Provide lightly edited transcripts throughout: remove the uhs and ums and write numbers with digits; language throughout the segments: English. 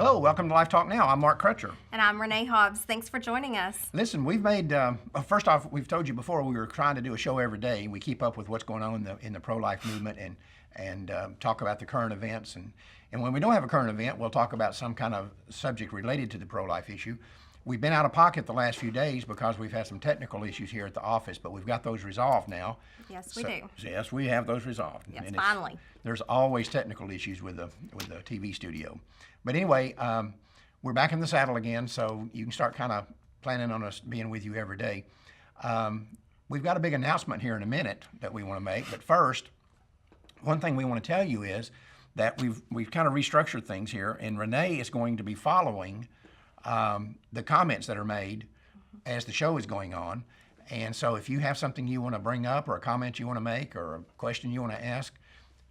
Hello, welcome to LifeTalk Now. I'm Mark Crutcher. And I'm Renee Hobbs. Thanks for joining us. Listen, we've made, first off, we've told you before we were trying to do a show every day. We keep up with what's going on in the pro-life movement and talk about the current events. And when we don't have a current event, we'll talk about some kind of subject related to the pro-life issue. We've been out of pocket the last few days because we've had some technical issues here at the office, but we've got those resolved now. Yes, we do. Yes, we have those resolved. Yes, and finally. There's always technical issues with the TV studio. But anyway, we're back in the saddle again, so you can start kind of planning on us being with you every day. We've got a big announcement here in a minute that we want to make, but first, one thing we want to tell you is that we've kind of restructured things here, and Renee is going to be following the comments that are made as the show is going on. And so if you have something you want to bring up or a comment you want to make or a question you want to ask,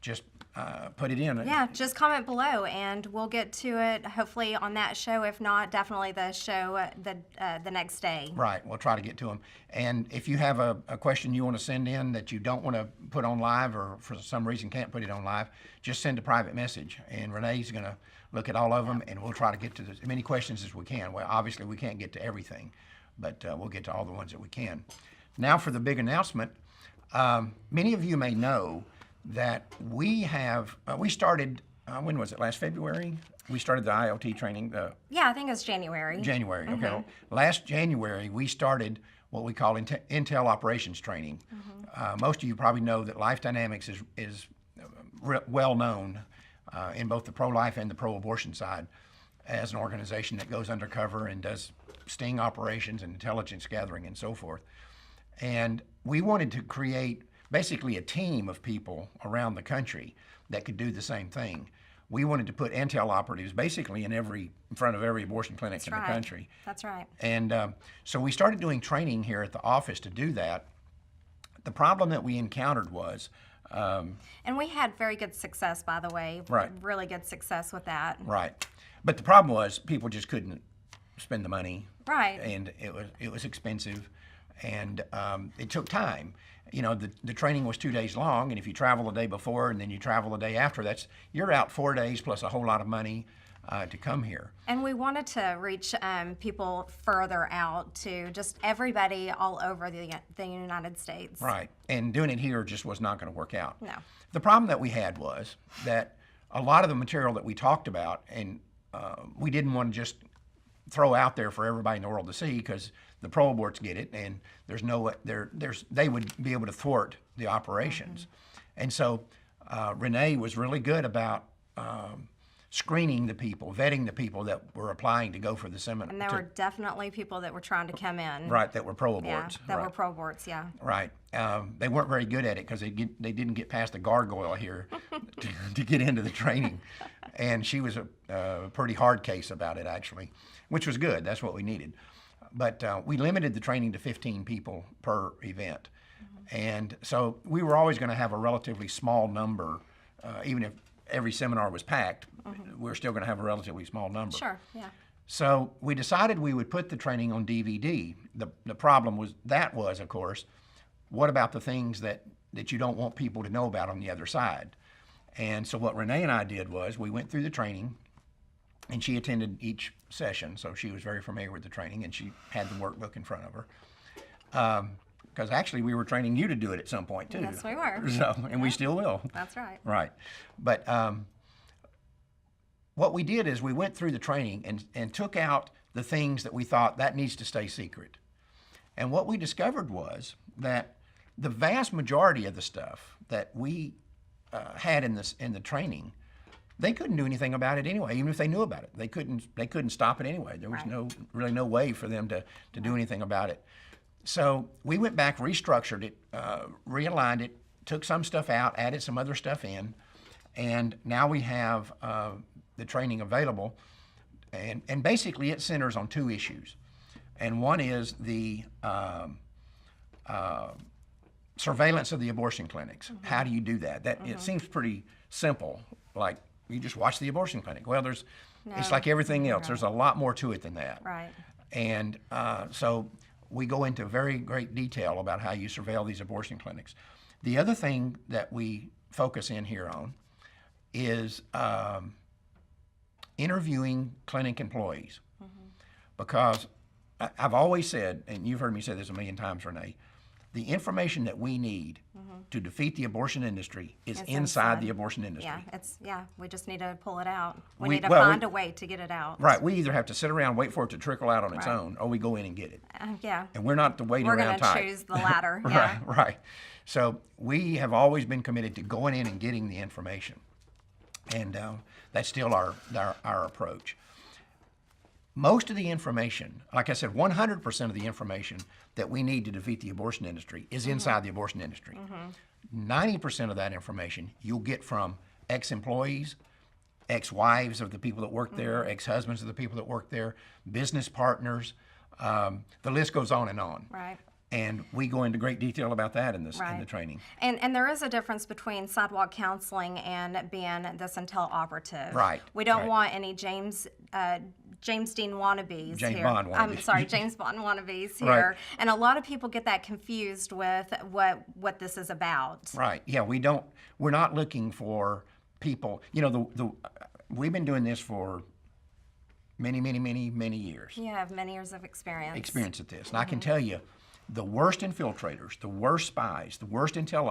just put it in. Yeah, just comment below and we'll get to it hopefully on that show. If not, definitely the show the next day. Right, we'll try to get to them. And if you have a question you want to send in that you don't want to put on live or for some reason can't put it on live, just send a private message. And Renee's going to look at all of them and we'll try to get to as many questions as we can. Well, obviously we can't get to everything, but we'll get to all the ones that we can. Now for the big announcement. Many of you may know that we started, when was it, last February? We started the IoT training. Yeah, I think it was January. January, okay. Last January, we started what we call Intel Operations Training. Most of you probably know that Life Dynamics is well known in both the pro-life and the pro-abortion side as an organization that goes undercover and does sting operations and intelligence gathering and so forth. And we wanted to create basically a team of people around the country that could do the same thing. We wanted to put Intel operatives basically in front of every abortion clinic in the country. That's right. And so we started doing training here at the office to do that. The problem that we encountered was and we had very good success, by the way. Right. Really good success with that. Right. But the problem was people just couldn't spend the money. Right. And it was expensive, and it took time. You know, the training was 2 days long, and if you travel the day before and then you travel the day after, you're out 4 days plus a whole lot of money to come here. And we wanted to reach people further out to just everybody all over the United States. Right, and doing it here just was not going to work out. No. The problem that we had was that a lot of the material that we talked about, and we didn't want to just throw out there for everybody in the world to see, because the pro-aborts get it, and they would be able to thwart the operations. And so Renee was really good about screening the people, vetting the people that were applying to go for the seminar. And there were definitely people that were trying to come in. Right, that were pro-aborts. Yeah, that were pro-aborts, yeah. Right. They weren't very good at it because they didn't get past the gargoyle here to get into the training. And she was a pretty hard case about it, actually, which was good. That's what we needed. But we limited the training to 15 people per event. And so we were always going to have a relatively small number, even if every seminar was packed, we're still going to have a relatively small number. Sure, yeah. So we decided we would put the training on DVD. The problem was, of course, what about the things that you don't want people to know about on the other side? And so what Renee and I did was we went through the training, and she attended each session, so she was very familiar with the training, and she had the workbook in front of her. Because actually we were training you to do it at some point too. Yes, we were. So, and we still will. That's right. Right. But what we did is we went through the training and took out the things that we thought that needs to stay secret. And what we discovered was that the vast majority of the stuff that we had in the training, they couldn't do anything about it anyway. Even if they knew about it, they couldn't stop it anyway. There was really no way for them to do anything about it. So we went back, restructured it, realigned it, took some stuff out, added some other stuff in, and now we have the training available. And basically it centers on two issues. And one is the surveillance of the abortion clinics. How do you do that? It seems pretty simple, like you just watch the abortion clinic. Well, it's like everything else. There's a lot more to it than that. Right. And so we go into very great detail about how you surveil these abortion clinics. The other thing that we focus in here on is interviewing clinic employees. Because I've always said, and you've heard me say this a million times, Renee, the information that we need to defeat the abortion industry is It's inside the abortion industry. We just need to pull it out. We We- need to well, find we- a way to get it out. Right, we either have to sit around and wait for it to trickle out on its Right. own, or we go in and get it. Yeah. And we're not the waiting We're around going to type. choose the latter. Yeah. Right. So we have always been committed to going in and getting the information, and that's still our approach. Most of the information, like I said, 100% of the information that we need to defeat the abortion industry is inside the abortion industry. 90% of that information you'll get from ex-employees, ex-wives of the people that work there, ex-husbands of the people that work there, business partners. The list goes on and on. Right. And we go into great detail about that in this in Right. the training. And there is a difference between sidewalk counseling and being this intel operative. Right, We don't right. want any James Dean wannabes James here. Bond I'm wannabes. sorry, James Bond wannabes here. Right. And a lot of people get that confused with what this is about. Right. Yeah, we're not looking for people, we've been doing this for many years. You have many years of experience. At this. And I can tell you, the worst infiltrators, the worst spies, the worst intel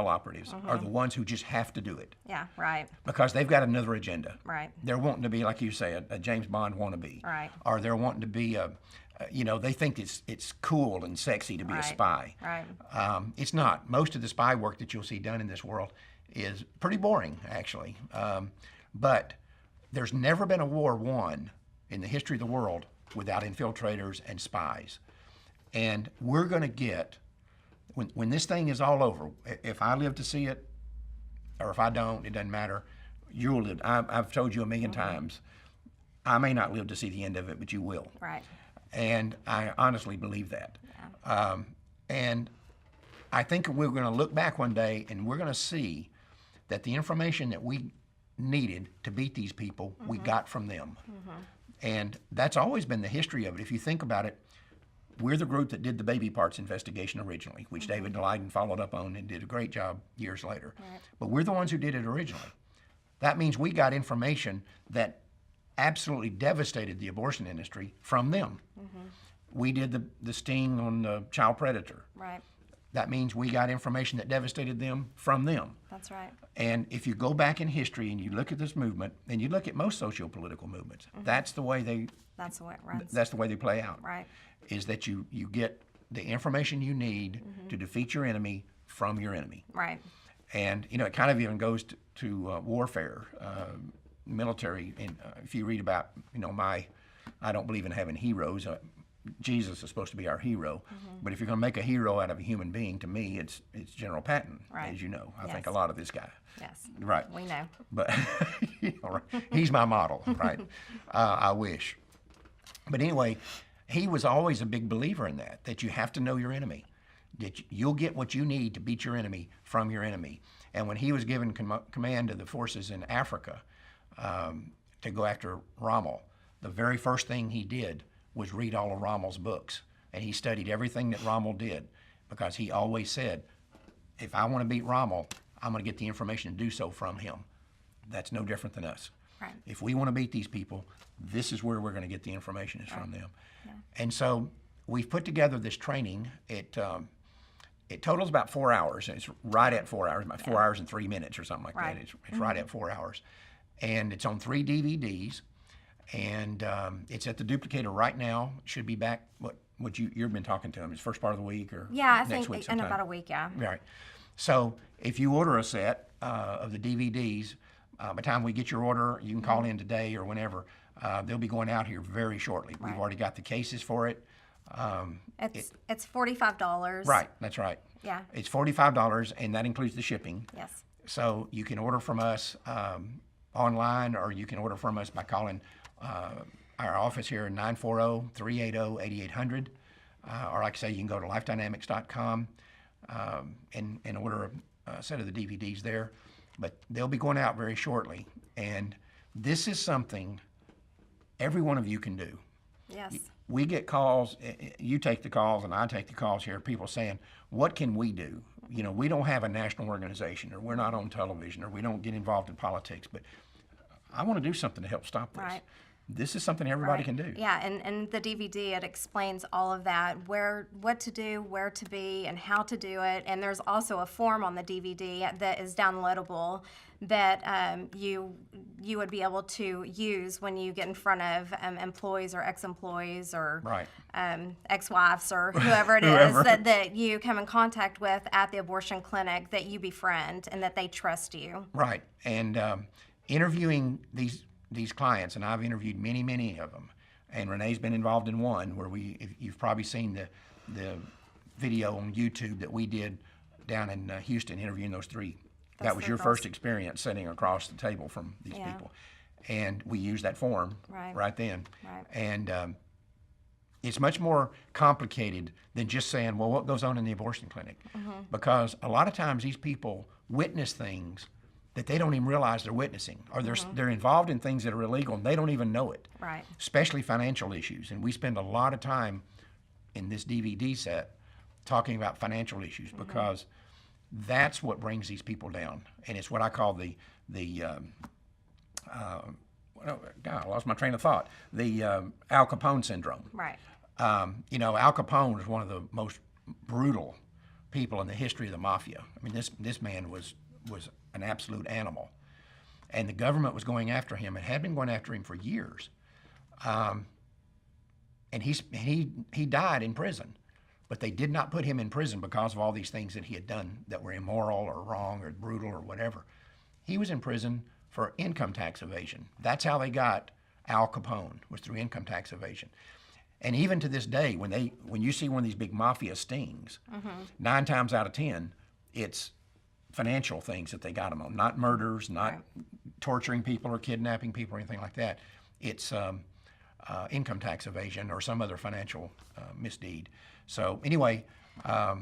operatives are the ones who just have to do it Yeah, right. because they've got another agenda. Right. They're wanting to be, like you say, a James Bond wannabe. Right. Or they're wanting to be they think it's cool and sexy to be a Right. spy. Right. It's not. Most of the spy work that you'll see done in this world is pretty boring, actually. But there's never been a war won in the history of the world without infiltrators and spies. And we're going to get, when this thing is all over, if I live to see it, or if I don't, it doesn't matter. You'll live. I've told you a million times, I may not live to see the end of it, but you will. Right. And I honestly believe that. And I think we're going to look back one day and we're going to see that the information that we needed to beat these people, we got from them. And that's always been the history of it. If you think about it, we're the group that did the baby parts investigation originally, which David Leiden followed up on and did a great job years later. Right. But we're the ones who did it originally. That means we got information that absolutely devastated the abortion industry from them. We did the sting on the child predator. Right. That means we got information that devastated them from them. That's right. And if you go back in history and you look at this movement, and you look at most socio-political movements, that's the way they That's the way it runs. that's the way they play out. Right. Is that you get the information you need to defeat your enemy from your enemy. Right. And it kind of even goes to warfare, military. And if you read about I don't believe in having heroes. Jesus is supposed to be our hero, but if you're going to make a hero out of a human being, to me, it's General Patton, Right. as you know. I think Yes. a lot of this guy. Yes. Right. We know. But he's my model, right? I wish. But anyway, he was always a big believer in that you have to know your enemy, that you'll get what you need to beat your enemy from your enemy. And when he was given command of the forces in Africa to go after Rommel, the very first thing he did was read all of Rommel's books. And he studied everything that Rommel did because he always said, if I want to beat Rommel, I'm going to get the information to do so from him. That's no different than us. Right. If we want to beat these people, this is where we're going to get the information is from them. Yeah. And so we've put together this training. It totals about 4 hours. It's right at 4 hours, about 4 hours and 3 minutes or something like Right. that. It's right at 4 hours. And it's on 3 DVDs. And it's at the duplicator right now. Should be back. What you've been talking to him? It's first part of the week or Yeah, I next think week in sometime? about a week. Yeah. Right. So if you order a set of the DVDs, by the time we get your order, you can call in today or whenever. They'll be going out here very shortly. We've already got the cases for it. It's $45. Right. That's right. Yeah. It's $45, and that includes the shipping. Yes. So you can order from us online, or you can order from us by calling our office here at 940-380-8800. Or like I say, you can go to lifedynamics.com and order a set of the DVDs there. But they'll be going out very shortly. And this is something every one of you can do. Yes. We get calls, you take the calls and I take the calls here, people saying, what can we do? We don't have a national organization, or we're not on television, or we don't get involved in politics, but I want to do something to help stop this. Right. This is something everybody can do. Yeah, and the DVD, it explains all of that, what to do, where to be, and how to do it. And there's also a form on the DVD that is downloadable that you would be able to use when you get in front of employees or ex-employees or Right. ex-wives or whoever it is that you come in contact with at the abortion clinic, that you befriend and that they trust you. Right. And interviewing these clients, and I've interviewed many of them, and Renee's been involved in one where you've probably seen the video on YouTube that we did down in Houston interviewing those three. That was your first experience sitting across the table from these people. And we used that form right then. Right. And it's much more complicated than just saying, well, what goes on in the abortion clinic? Because a lot of times these people witness things that they don't even realize they're witnessing, or they're involved in things that are illegal and they don't even know it. Right. Especially financial issues. And we spend a lot of time in this DVD set talking about financial issues because that's what brings these people down. And it's what I call God, I lost my train of thought. The Al Capone syndrome. Right. Al Capone was one of the most brutal people in the history of the mafia. I mean, this man was an absolute animal, and the government was going after him and had been going after him for years. And he died in prison, but they did not put him in prison because of all these things that he had done that were immoral or wrong or brutal or whatever. He was in prison for income tax evasion. That's how they got Al Capone, was through income tax evasion. And even to this day, when you see one of these big mafia stings, 9 times out of 10, it's financial things that they got them on, not murders, not torturing people or kidnapping people or anything like that. It's income tax evasion or some other financial misdeed. So anyway,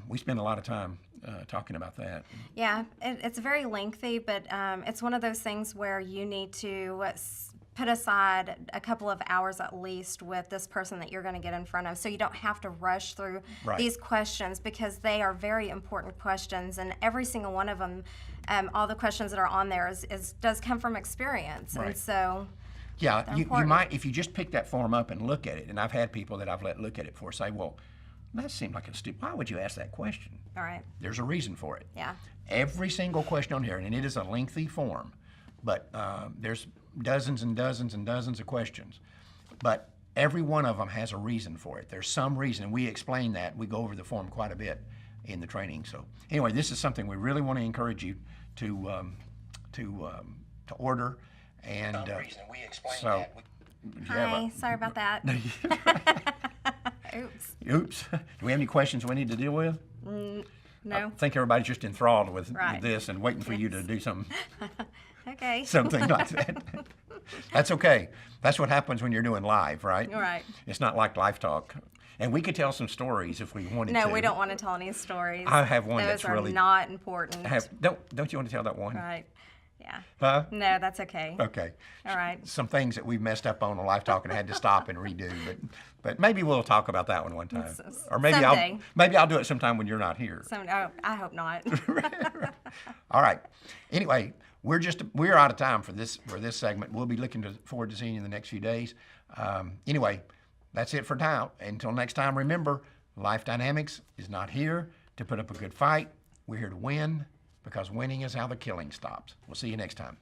we spend a lot of time talking about that. Yeah, it's very lengthy, but it's one of those things where you need to put aside a couple of hours at least with this person that you're going to get in front of, so you don't have to rush through these questions, because they are very important questions, and every single one of them, all the questions that are on there does come from experience, and so yeah, you might, if you just pick that form up and look at it, and I've had people that I've let look at it for say, well, that seemed like a stupid, why would you ask that question? All right. There's a reason for it. Yeah. Every single question on here, and it is a lengthy form, but there's dozens and dozens and dozens of questions. But every one of them has a reason for it. There's some reason, and we explain that. We go over the form quite a bit in the training. So anyway, this is something we really want to encourage you to order. And we explain so, that. Hi, sorry about that. Oops. Oops. Do we have any questions we need to deal with? No. I think everybody's just enthralled with Right. this and waiting for you to do something like that. That's okay. That's what happens when you're doing live, right? Right. It's not like LifeTalk. And we could tell some stories if we wanted to. No, we don't want to tell any stories. I have one Those that's are really not important. Don't you want to tell that one? Right. Yeah. Huh? No, that's okay. Okay. All right. Some things that we've messed up on LifeTalk and had to stop and redo, but maybe we'll talk about that one time. Or maybe someday. I'll do it sometime when you're not here. I hope not. All right. Anyway, we're out of time for this segment. We'll be looking forward to seeing you in the next few days. Anyway, that's it for now. Until next time, remember, Life Dynamics is not here to put up a good fight. We're here to win, because winning is how the killing stops. We'll see you next time.